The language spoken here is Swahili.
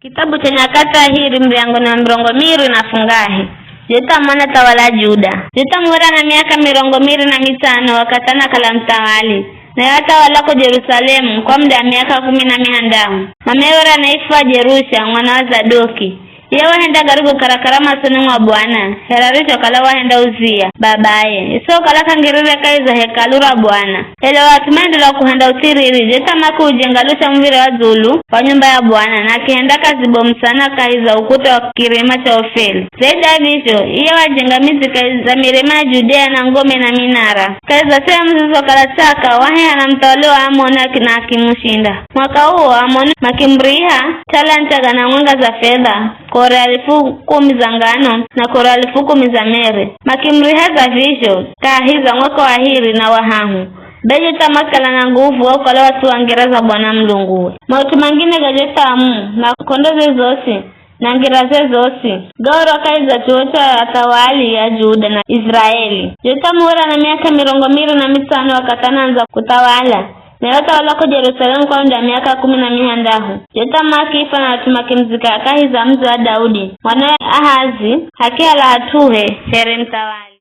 Kitabu cha Nyakati hili mlango na mirongo miru na fungahi. Jeta mwana tawala Juda. Jeta mwera na miaka 205 wakatana kala mtawali. Na watawala kwa Jerusalemu kwa muda miaka 10 Mamewera na Ifwa Jerusha mwana wa Zadoki. Yewa henda karibu karakarama sunu mwa Bwana. Herarisho kalawa henda Uzia babaye. Iso kalaka ngirire kaiza hekalura Bwana. Hele watumendela kuhenda utiriri. Jeta maku ujengalusha mvire wa Zulu wa nyumba ya Bwana na kihenda kazibo msana kaiza ukuta wa kirema cha Ofeli. Zaida visho, yewa jengamizi kaiza mirema ya Judea na ngome na minara. Kaiza sehemu zizo kalataka wahe anamtawalewa Amona na akimushinda. Mwaka huo Amona makimriha talantaga na mwanga za fedha. Kora 10,000 za ngano na kora 10,000 za mere. Makimriha za visho kahiza mwaka wa hiri na wahangu. Beje tamakala na nguvu au kala watu wangiraza Bwana Mlungu. Mauti mangine gajeta amu na kondeze zosi na ngiraze zosi. Gauro kaiza tuota atawali ya Juda na Israeli. Jeta mwera na miaka 205 wakatananza kutawala. Na yote walako Jerusalemu kwa muda miaka 10. Jeta makifa na tumakimzika kahiza mzu wa Daudi. Wanawe Ahazi hakia la atuhe here mtawali.